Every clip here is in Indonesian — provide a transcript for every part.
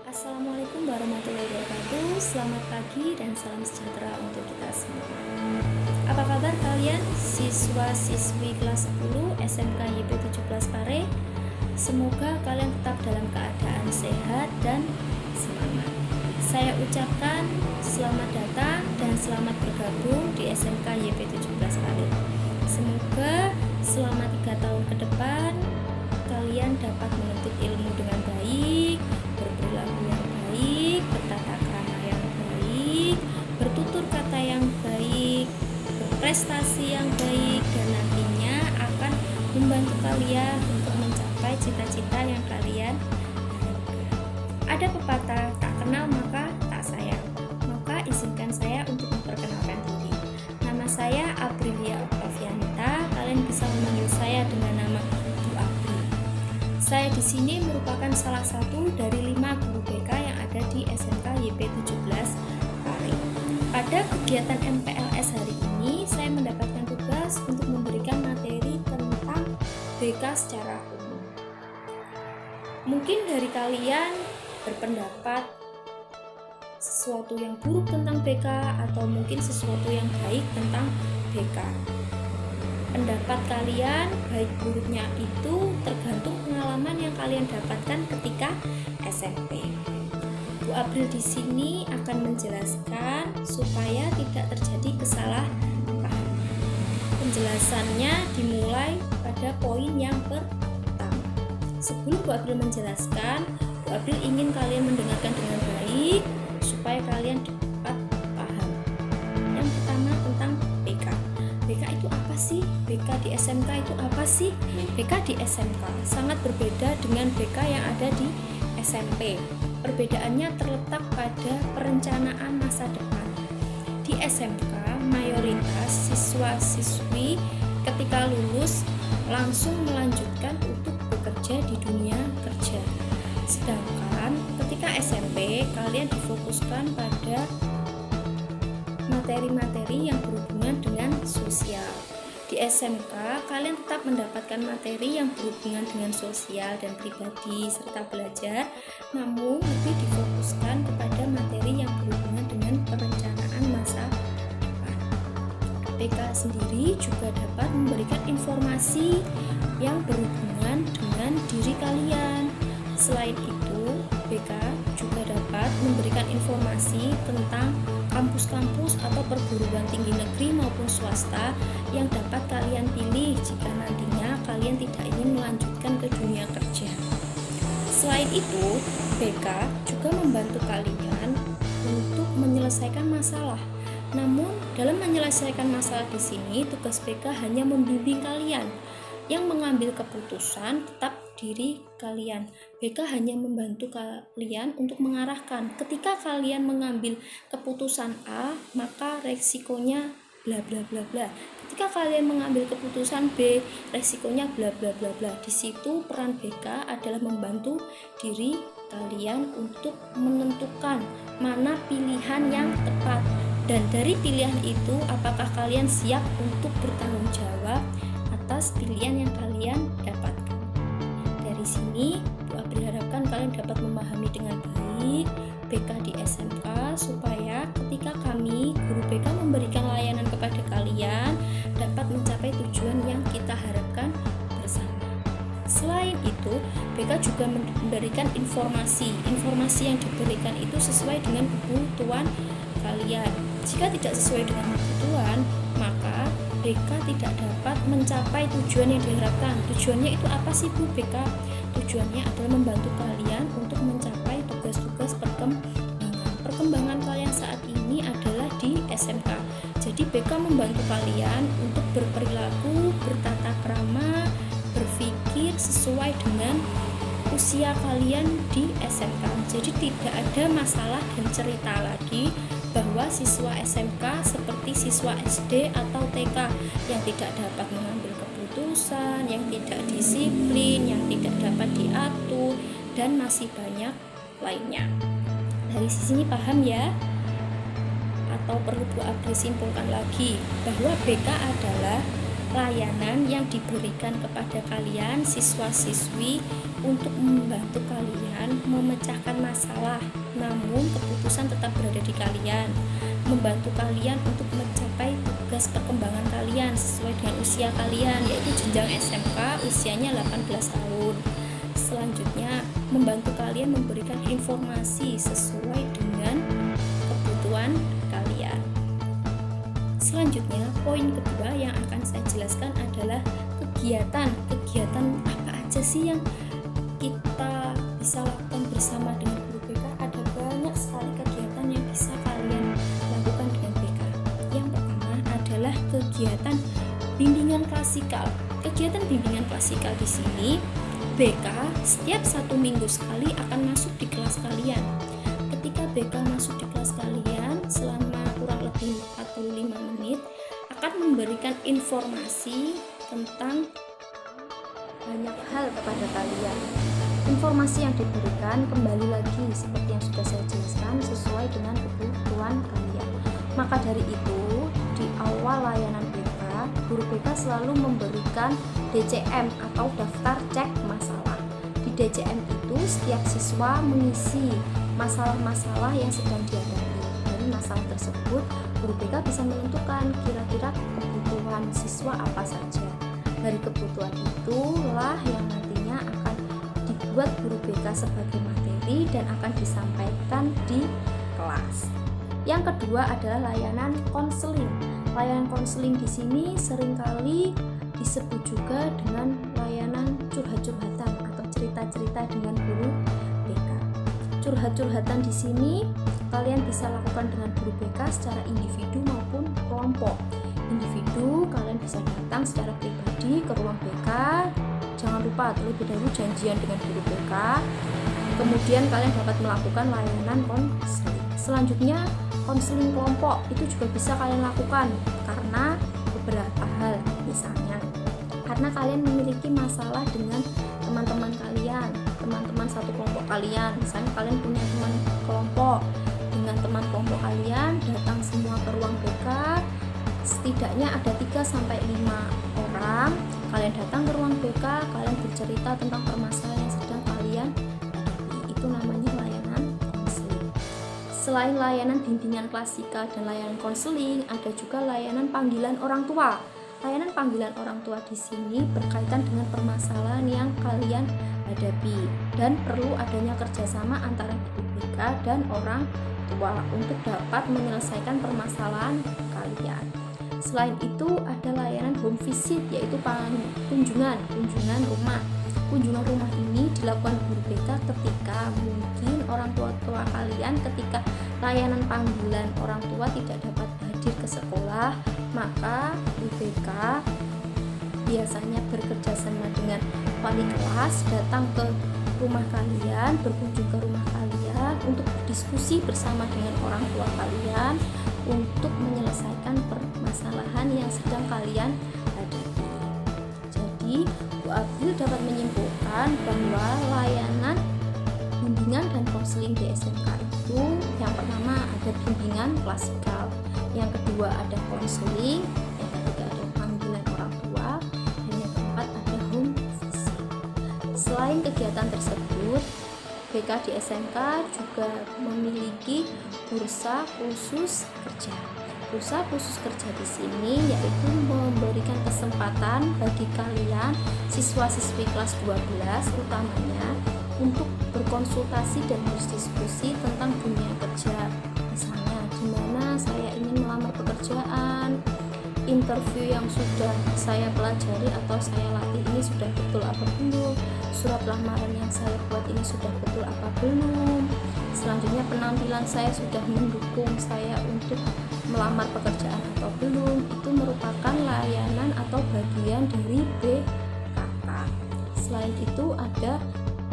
Assalamualaikum warahmatullahi wabarakatuh. Selamat pagi dan salam sejahtera untuk kita semua. Apa kabar kalian siswa-siswi kelas 10 SMK YP 17 Pare? Semoga kalian tetap dalam keadaan sehat dan semangat. Saya ucapkan selamat datang dan selamat bergabung di SMK YP 17 Pare. Semoga selama 3 tahun ke depan kalian dapat menuntut ilmu dengan baik, berperilaku yang baik, bertata krama yang baik, bertutur kata yang baik, berprestasi yang baik, dan nantinya akan membantu kalian untuk mencapai cita-cita yang kalian harapkan. Ada pepatah, tak kenal maka tak sayang. Maka izinkan saya untuk memperkenalkan diri. Nama saya Aprilia Octavianita. Kalian bisa memanggil saya dengan nama Bu Apri. Saya di sini merupakan salah satu dari 5 guru BK yang ada di SMK YP 17 Pare. Pada kegiatan MPLS hari ini, saya mendapatkan tugas untuk memberikan materi tentang BK secara umum. Mungkin dari kalian berpendapat sesuatu yang buruk tentang BK atau mungkin sesuatu yang baik tentang BK. Pendapat kalian baik buruknya itu tergantung pengalaman yang kalian dapatkan ketika SMP. Bu April di sini akan menjelaskan supaya tidak terjadi kesalahpahaman. Penjelasannya dimulai pada poin yang pertama. Sebelum Bu April menjelaskan, Bu April ingin kalian mendengarkan dengan baik supaya kalian dapat paham. Yang pertama tentang BK. BK itu apa sih? BK di SMK itu apa sih? BK di SMK sangat berbeda dengan BK yang ada di SMP. Perbedaannya terletak pada perencanaan masa depan. Di SMK, mayoritas siswa-siswi ketika lulus langsung melanjutkan untuk bekerja di dunia kerja. Sedangkan ketika SMP, kalian difokuskan pada materi-materi yang berhubungan dengan sosial. Di SMK, kalian tetap mendapatkan materi yang berhubungan dengan sosial dan pribadi serta belajar, namun lebih difokuskan kepada materi yang berhubungan dengan perencanaan masa depan. BK sendiri juga dapat memberikan informasi yang berhubungan dengan diri kalian. Selain itu, BK juga dapat memberikan informasi tentang kampus-kampus atau perguruan tinggi negeri maupun swasta yang dapat kalian pilih jika nantinya kalian tidak ingin melanjutkan ke dunia kerja. Selain itu, BK juga membantu kalian untuk menyelesaikan masalah. Namun, dalam menyelesaikan masalah di sini, tugas BK hanya membimbing kalian. Yang mengambil keputusan tetap diri kalian. BK hanya membantu kalian untuk mengarahkan. Ketika kalian mengambil keputusan A, maka resikonya bla bla bla bla. Ketika kalian mengambil keputusan B, resikonya bla bla bla bla. Di situ peran BK adalah membantu diri kalian untuk menentukan mana pilihan yang tepat. Dan dari pilihan itu, apakah kalian siap untuk bertanggung jawab atas pilihan yang kalian dapatkan. Dari sini, Bu Apri harapkan kalian dapat memahami dengan baik BK di SMK supaya ketika kami, guru BK, memberikan layanan kepada kalian dapat mencapai tujuan yang kita harapkan bersama. Selain itu, BK juga memberikan informasi. Informasi yang diberikan itu sesuai dengan kebutuhan kalian. Jika tidak sesuai dengan kebutuhan, maka BK tidak dapat mencapai tujuan yang diharapkan. Tujuannya itu apa sih Bu BK? Tujuannya adalah membantu kalian untuk mencapai tugas-tugas perkembangan kalian saat ini adalah di SMK. Jadi BK membantu kalian untuk berperilaku, bertata krama, berpikir sesuai dengan usia kalian di SMK. Jadi tidak ada masalah dan cerita lagi bahwa siswa SMK seperti siswa SD atau TK yang tidak dapat mengambil keputusan, yang tidak disiplin, yang tidak dapat diatur, dan masih banyak lainnya. Dari sini paham ya? Atau perlu Bu Apri simpulkan lagi bahwa BK adalah layanan yang diberikan kepada kalian siswa-siswi untuk membantu kalian memecahkan masalah, namun keputusan tetap berada di kalian. Membantu kalian untuk mencapai tugas perkembangan kalian sesuai dengan usia kalian, yaitu jenjang SMK usianya 18 tahun. Selanjutnya, membantu kalian memberikan informasi sesuai dengan kebutuhan kalian. Selanjutnya, poin kedua yang akan saya jelaskan adalah kegiatan apa aja sih yang kita bisa lakukan bersama dengan guru BK. Ada banyak sekali kegiatan yang bisa kalian lakukan dengan BK. Yang pertama adalah kegiatan bimbingan klasikal. Kegiatan bimbingan klasikal di sini BK setiap 1 minggu sekali akan masuk di kelas kalian. Ketika BK masuk di kelas kalian selama kurang lebih 45 menit akan memberikan informasi tentang banyak hal kepada kalian. Informasi yang diberikan kembali lagi seperti yang sudah saya jelaskan sesuai dengan kebutuhan kalian. Maka dari itu, di awal layanan BK, guru BK selalu memberikan DCM atau daftar cek masalah. Di DCM itu setiap siswa mengisi masalah-masalah yang sedang dihadapi. Dari masalah tersebut, guru BK bisa menentukan kira-kira kebutuhan siswa apa saja. Dari kebutuhan itulah yang nantinya akan dibuat guru BK sebagai materi dan akan disampaikan di kelas. Yang kedua adalah layanan konseling. Layanan konseling di sini seringkali disebut juga dengan layanan curhat-curhatan atau cerita-cerita dengan guru BK. Curhat-curhatan di sini kalian bisa lakukan dengan guru BK secara individu maupun kelompok. Individu kalian bisa datang secara pribadi ke ruang BK. Jangan lupa terlebih dahulu janjian dengan guru BK. Kemudian kalian dapat melakukan layanan konseling. Selanjutnya konseling kelompok itu juga bisa kalian lakukan karena beberapa hal, misalnya karena kalian memiliki masalah dengan teman-teman kalian, teman-teman satu kelompok kalian. Misalnya kalian punya teman kelompok, dengan teman kelompok kalian datang semua ke ruang BK, setidaknya ada 3-5 orang. Kalian datang ke ruang BK, kalian bercerita tentang permasalahan yang sedang kalian hadapi. Itu namanya layanan konseling. Selain layanan bimbingan klasikal dan layanan konseling, ada juga layanan panggilan orang tua. Layanan panggilan orang tua di sini berkaitan dengan permasalahan yang kalian hadapi dan perlu adanya kerjasama antara guru BK dan orang tua untuk dapat menyelesaikan permasalahan kalian. Selain itu ada layanan home visit, yaitu kunjungan rumah. Kunjungan rumah ini dilakukan guru BK ketika mungkin orang tua kalian ketika layanan panggilan orang tua tidak dapat hadir ke sekolah, maka guru BK biasanya bekerja sama dengan wali kelas datang ke rumah kalian, berkunjung ke rumah kalian untuk berdiskusi bersama dengan orang tua kalian untuk menyelesaikan permasalahan yang sedang kalian hadapi. Jadi, Bu Abil dapat menyimpulkan bahwa layanan bimbingan dan konseling di SMK itu yang pertama ada bimbingan klasikal, yang kedua ada konseling, yang ketiga ada panggilan orang tua, dan yang keempat ada home visit. Selain kegiatan tersebut, BK di SMK juga memiliki bursa khusus kerja. Bursa khusus kerja di sini yaitu memberikan kesempatan bagi kalian siswa-siswi kelas 12 utamanya untuk berkonsultasi dan berdiskusi tentang dunia kerja. Misalnya, di mana saya ingin melamar pekerjaan, interview yang sudah saya pelajari atau saya latih ini sudah betul apa belum, surat lamaran yang saya buat ini sudah betul apa belum, selanjutnya penampilan saya sudah mendukung saya untuk melamar pekerjaan atau belum. Itu merupakan layanan atau bagian dari BKK. Selain itu ada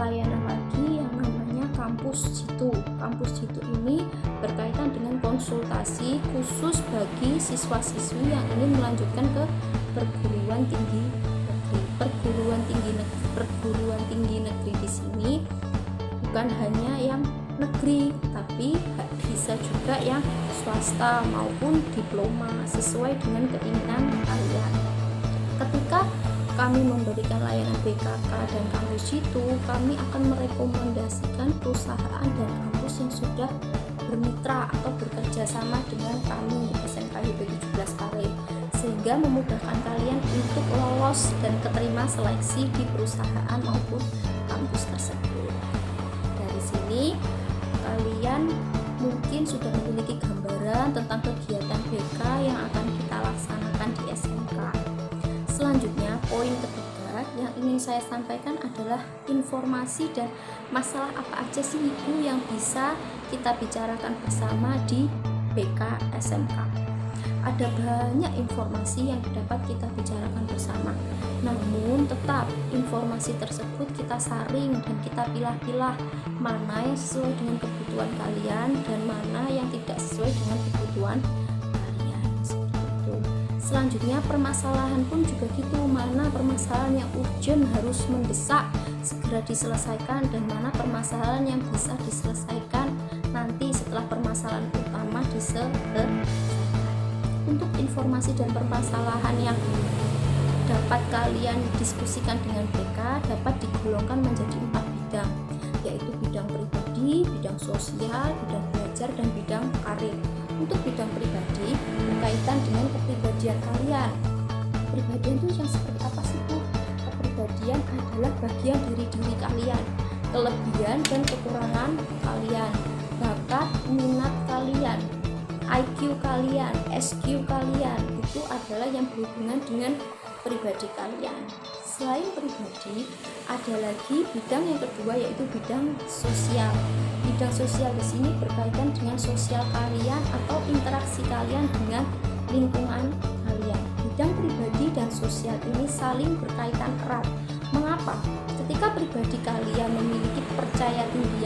layanan lagi yang namanya kampus jitu. Kampus jitu ini berkaitan dengan konsultasi khusus bagi siswa-siswi yang ingin melanjutkan ke perguruan tinggi negeri. Perguruan tinggi negeri di sini bukan hanya yang negeri, tapi bisa juga yang swasta maupun diploma sesuai dengan keinginan kalian. Ketika kami memberikan layanan BKK dan kampus itu, kami akan merekomendasikan perusahaan dan kampus yang sudah bermitra atau bekerja sama dengan kami SMK HIP 17 Karir, sehingga memudahkan kalian untuk lolos dan keterima seleksi di perusahaan maupun kampus tersebut. Dari sini kalian mungkin sudah memiliki gambaran tentang kegiatan BK yang akan kita laksanakan di SMK. Selanjutnya, poin ketiga yang ingin saya sampaikan adalah informasi dan masalah apa aja sih Ibu yang bisa kita bicarakan bersama di BK SMK. Ada banyak informasi yang dapat kita bicarakan bersama. Namun tetap informasi tersebut kita saring dan kita pilah-pilah mana yang sesuai dengan kebutuhan kalian dan mana yang tidak sesuai dengan kebutuhan kalian. Seperti itu. Selanjutnya permasalahan pun juga gitu, mana permasalahan yang urgent harus mendesak segera diselesaikan dan mana permasalahan yang bisa diselesaikan nanti setelah permasalahan utama diselesaikan. Untuk informasi dan permasalahan yang dapat kalian diskusikan dengan BK dapat digolongkan menjadi 4 bidang, yaitu bidang pribadi, bidang sosial, bidang belajar, dan bidang karir. Untuk bidang pribadi berkaitan dengan kepribadian kalian. Kepribadian itu yang seperti apa sih Bu? Kepribadian adalah bagian dari diri kalian, kelebihan dan kekurangan kalian, bakat, minat kalian, IQ kalian, SQ kalian, itu adalah yang berhubungan dengan pribadi kalian. Selain pribadi, ada lagi bidang yang kedua yaitu bidang sosial. Bidang sosial di sini berkaitan dengan sosial kalian atau interaksi kalian dengan lingkungan kalian. Bidang pribadi dan sosial ini saling berkaitan erat. Mengapa? Ketika pribadi kalian memiliki percaya diri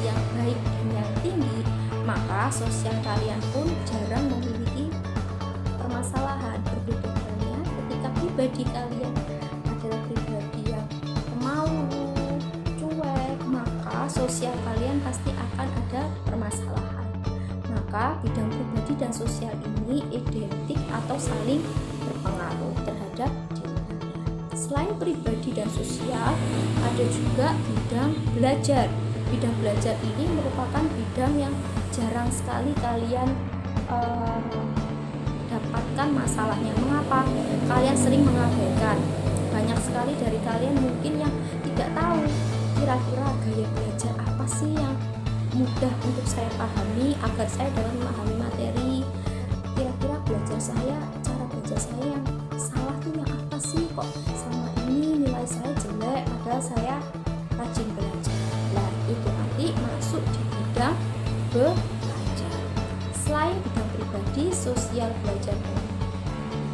yang baik dan yang tinggi, maka sosial kalian pun jarang memiliki permasalahan. Berbeda halnya ketika pribadi kalian adalah pribadi yang pemalu, cuek, maka sosial kalian pasti akan ada permasalahan. Maka bidang pribadi dan sosial ini identik atau saling berpengaruh terhadap diri kalian. Selain pribadi dan sosial, ada juga bidang belajar. Bidang belajar ini merupakan bidang yang jarang sekali kalian dapatkan masalahnya. Mengapa? Kalian sering mengabaikan. Banyak sekali dari kalian mungkin yang tidak tahu kira-kira gaya belajar apa sih yang mudah untuk saya pahami agar saya dapat memahami materi. Kira-kira cara belajar saya yang salah tuh yang apa sih, kok selama ini nilai saya jelek padahal saya rajin belajar. Nah, itu nanti masuk di bidang belajar. Selain bidang pribadi, sosial, belajar,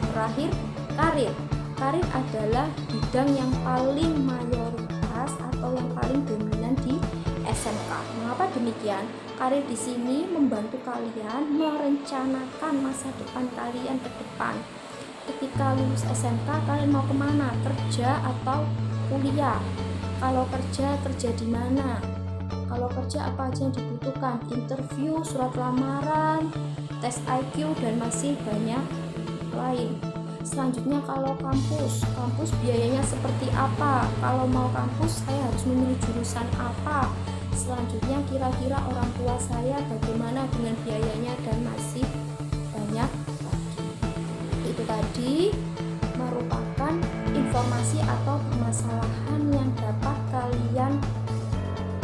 terakhir karir. Karir adalah bidang yang paling mayoritas atau yang paling dominan di SMK. Mengapa demikian? Karir di sini membantu kalian merencanakan masa depan kalian ke depan. Ketika lulus SMK, kalian mau kemana? Kerja atau kuliah? Kalau kerja di mana? Kalau kerja apa aja yang dibutuhkan? Interview, surat lamaran, tes IQ, dan masih banyak lain. Selanjutnya kalau kampus biayanya seperti apa? Kalau mau kampus saya harus memilih jurusan apa? Selanjutnya kira-kira orang tua saya bagaimana dengan biayanya dan masih banyak lagi. Itu tadi merupakan informasi atau permasalahan yang dapat kalian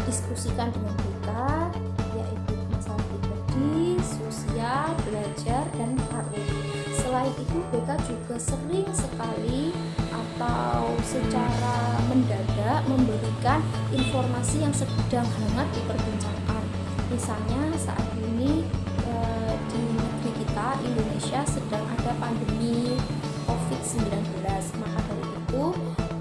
diskusikan dengan kita, yaitu masalah pribadi, sosial, belajar, dan karir. Selain itu, BK juga sering sekali atau secara mendadak memberikan informasi yang sedang hangat diperbincangkan. Misalnya saat ini di negeri kita, Indonesia, sedang ada pandemi COVID-19. Maka dari itu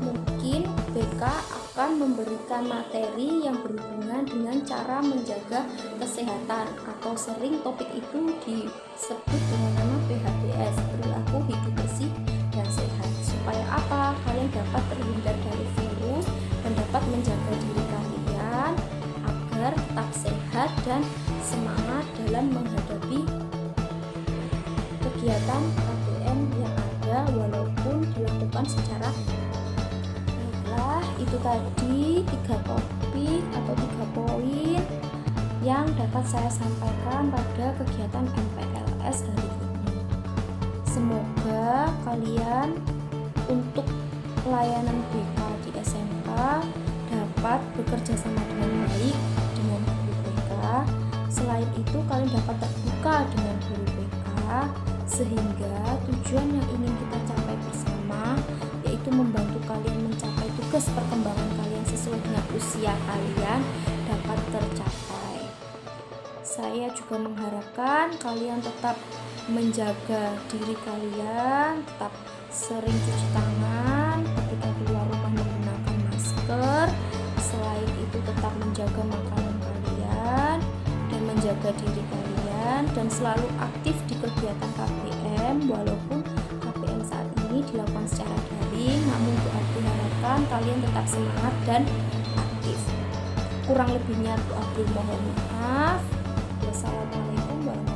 mungkin BK akan memberikan materi yang berhubungan dengan cara menjaga kesehatan, atau sering topik itu disebut dengan nama PHBS, perilaku hidup bersih dan sehat. Supaya apa? Kalian dapat terhindar dari virus dan dapat menjaga diri kalian agar tetap sehat dan semangat dalam menghadapi kegiatan KBM yang ada, walaupun pun dilakukan secara. Baiklah, itu tadi 3 topik atau 3 poin yang dapat saya sampaikan pada kegiatan MPLS hari ini. Semoga kalian untuk pelayanan BK di SMK dapat bekerja sama dengan baik dengan guru BK. Selain itu, kalian dapat terbuka dengan guru BK sehingga tujuan yang ingin kita capai bersama, yaitu membantu kalian mencapai tugas perkembangan kalian sesuai dengan usia kalian, dapat tercapai. Saya juga mengharapkan kalian tetap menjaga diri kalian, tetap sering cuci tangan ketika keluar rumah menggunakan masker. Selain itu, tetap menjaga makanan kalian dan menjaga diri kalian, dan selalu aktif di kegiatan KBM. Walaupun KBM saat ini dilakukan secara daring, namun Bu Abdi harapkan kalian tetap semangat dan aktif. Kurang lebihnya Bu Abdi mohon maaf. Wassalamualaikum warahmatullahi wabarakatuh.